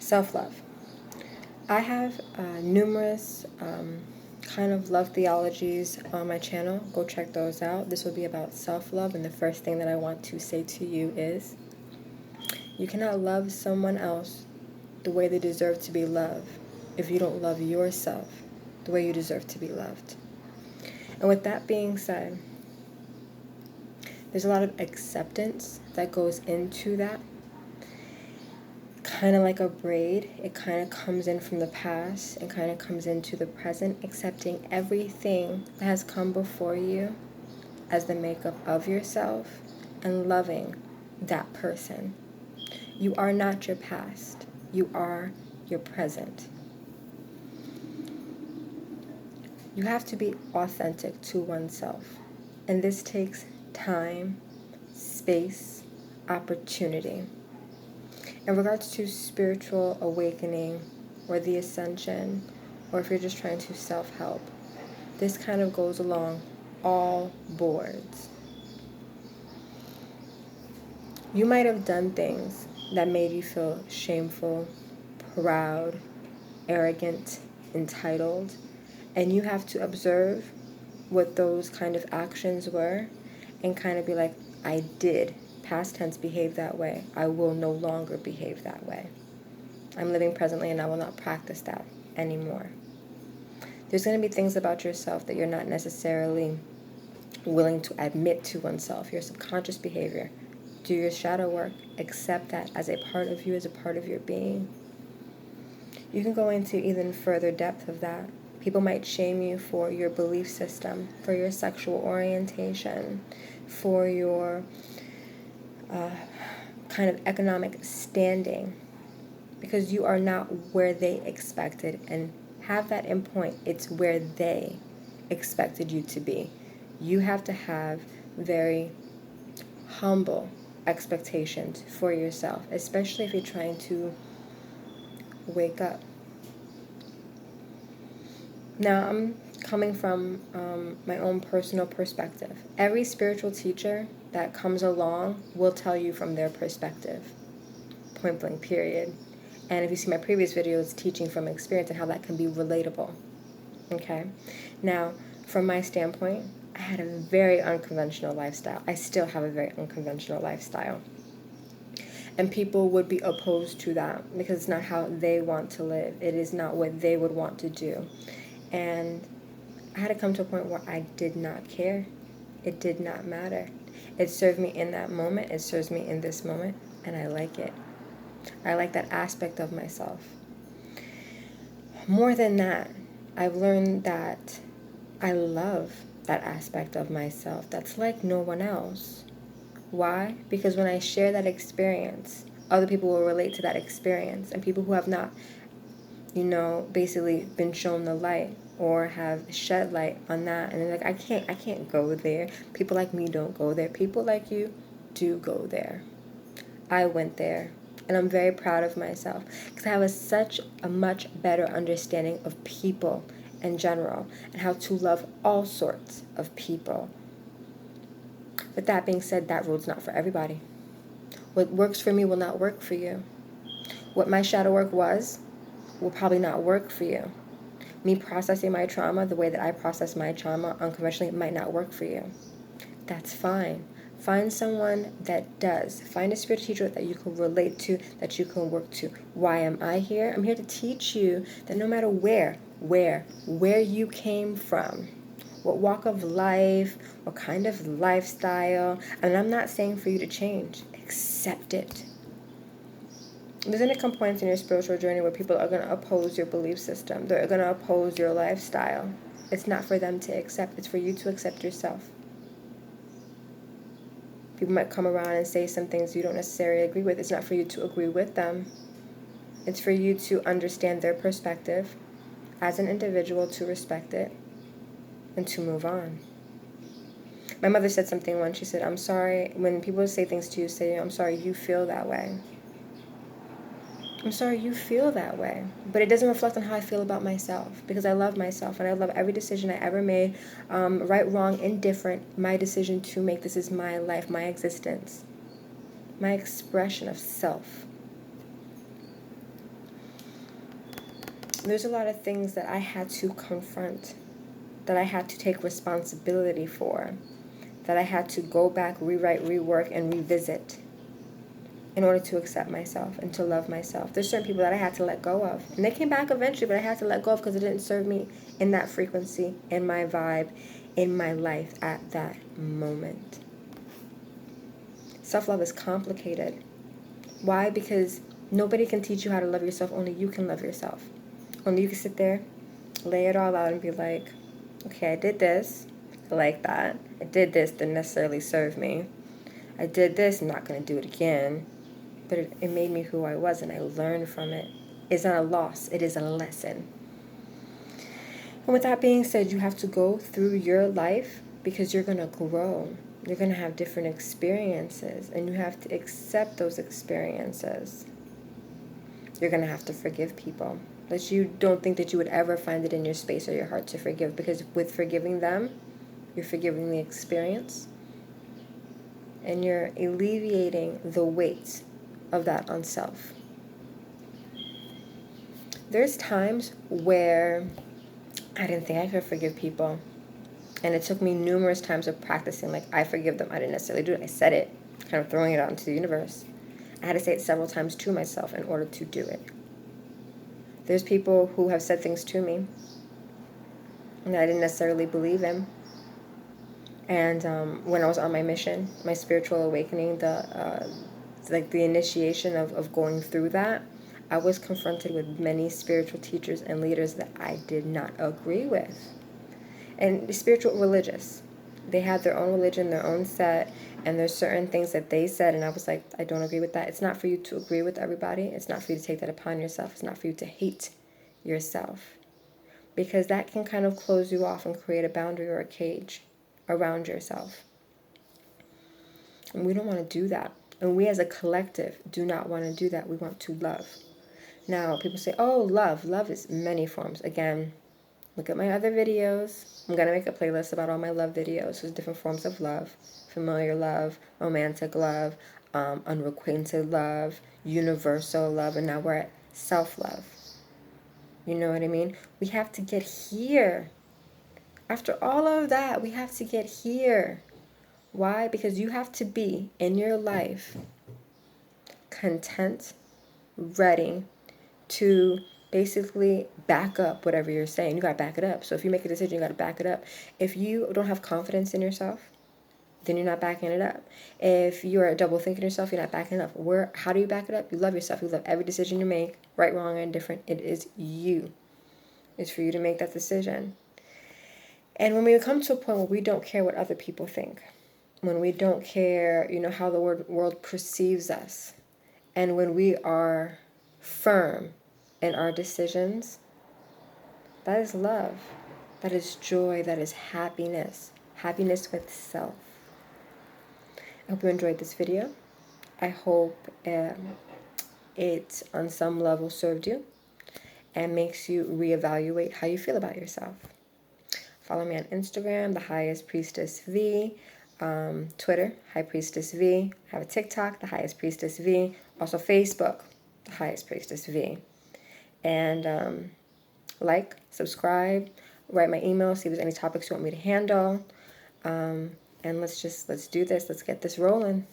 Self-love. I have numerous kind of love theologies on my channel. Go check those out. This will be about self-love, and the first thing that I want to say to you is you cannot love someone else the way they deserve to be loved if you don't love yourself the way you deserve to be loved. And with that being said, there's a lot of acceptance that goes into that. Kind of like a braid, it kind of comes in from the past and kind of comes into the present, accepting everything that has come before you as the makeup of yourself and loving that person. You are not your past. You are your present. You have to be authentic to oneself, and this takes time, space, opportunity. In regards to spiritual awakening or the ascension, or if you're just trying to self-help, this kind of goes along all boards. You might have done things that made you feel shameful, proud, arrogant, entitled, and you have to observe what those kind of actions were and kind of be like, I did, past tense, behave that way. I will no longer behave that way. I'm living presently and I will not practice that anymore. There's going to be things about yourself that you're not necessarily willing to admit to oneself, your subconscious behavior. Do your shadow work. Accept that as a part of you, as a part of your being. You can go into even further depth of that. People might shame you for your belief system, for your sexual orientation, for your kind of economic standing, because you are not where they expected. And have that in point. It's where they expected you to be. You have to have very humble expectations for yourself, especially if you're trying to wake up. Now, I'm coming from my own personal perspective. Every spiritual teacher that comes along will tell you from their perspective. Point blank, period. And if you see my previous videos, teaching from experience and how that can be relatable. Okay? Now, from my standpoint, I had a very unconventional lifestyle. I still have a very unconventional lifestyle. And people would be opposed to that because it's not how they want to live. It is not what they would want to do. And I had to come to a point where I did not care. It did not matter. It served me in that moment. It serves me in this moment. And I like it. I like that aspect of myself. More than that, I've learned that I love that aspect of myself that's like no one else. Why? Because when I share that experience, other people will relate to that experience. And people who have not, basically been shown the light or have shed light on that, and they're like, I can't go there. People like me don't go there. People like you do go there. I went there, and I'm very proud of myself because I have such a much better understanding of people in general and how to love all sorts of people. With that being said, that road's not for everybody. What works for me will not work for you. What my shadow work was will probably not work for you. Me processing my trauma the way that I process my trauma unconventionally might not work for you. That's fine. Find someone that does. Find a spiritual teacher that you can relate to, that you can work to. Why am I here? I'm here to teach you that no matter where you came from, what walk of life, what kind of lifestyle, and I'm not saying for you to change. Accept it. There's going to come points in your spiritual journey where people are going to oppose your belief system. They're going to oppose your lifestyle. It's not for them to accept. It's for you to accept yourself. People might come around and say some things you don't necessarily agree with. It's not for you to agree with them. It's for you to understand their perspective as an individual, to respect it, and to move on. My mother said something once. She said, I'm sorry. When people say things to you, say, I'm sorry you feel that way. I'm sorry you feel that way. But it doesn't reflect on how I feel about myself, because I love myself and I love every decision I ever made, right, wrong, indifferent. My decision to make, this is my life, my existence, my expression of self. There's a lot of things that I had to confront, that I had to take responsibility for, that I had to go back, rewrite, rework, and revisit in order to accept myself and to love myself. There's certain people that I had to let go of. And they came back eventually, but I had to let go of because it didn't serve me in that frequency, in my vibe, in my life at that moment. Self-love is complicated. Why? Because nobody can teach you how to love yourself. Only you can love yourself. Only you can sit there, lay it all out and be like, okay, I did this. I like that. I did this. Didn't necessarily serve me. I did this. I'm not going to do it again. But it made me who I was, and I learned from it. It's not a loss. It is a lesson. And with that being said, you have to go through your life because you're going to grow. You're going to have different experiences, and you have to accept those experiences. You're going to have to forgive people that you don't think that you would ever find it in your space or your heart to forgive, because with forgiving them, you're forgiving the experience, and you're alleviating the weight of that on self. There's times where I didn't think I could forgive people, and it took me numerous times of practicing, like, I forgive them. I didn't necessarily do it. I said it, kind of throwing it out into the universe. I had to say it several times to myself in order to do it. There's people who have said things to me that I didn't necessarily believe in. And when I was on my mission, my spiritual awakening, the initiation of going through that, I was confronted with many spiritual teachers and leaders that I did not agree with. And spiritual, religious. They had their own religion, their own set, and there's certain things that they said, and I was like, I don't agree with that. It's not for you to agree with everybody. It's not for you to take that upon yourself. It's not for you to hate yourself, because that can kind of close you off and create a boundary or a cage around yourself. And we don't want to do that. And we as a collective do not want to do that. We want to love. Now, people say, oh, love. Love is many forms. Again, look at my other videos. I'm going to make a playlist about all my love videos. There's different forms of love. Familiar love, romantic love, unrequited love, universal love, and now we're at self-love. You know what I mean? We have to get here. After all of that, we have to get here. Why? Because you have to be in your life content, ready to basically back up whatever you're saying. You got to back it up. So if you make a decision, you got to back it up. If you don't have confidence in yourself, then you're not backing it up. If you're double thinking yourself, you're not backing it up. How do you back it up? You love yourself. You love every decision you make, right, wrong, or indifferent. It is you. It's for you to make that decision. And when we come to a point where we don't care what other people think, when we don't care, how the world perceives us, and when we are firm in our decisions, that is love. That is joy. That is happiness. Happiness with self. I hope you enjoyed this video. I hope it on some level served you and makes you reevaluate how you feel about yourself. Follow me on Instagram, The Highest Priestess V. Twitter, High Priestess V. I have a TikTok, The Highest Priestess V. Also Facebook, The Highest Priestess V. And like, subscribe, write my email, see if there's any topics you want me to handle. And let's do this. Let's get this rolling.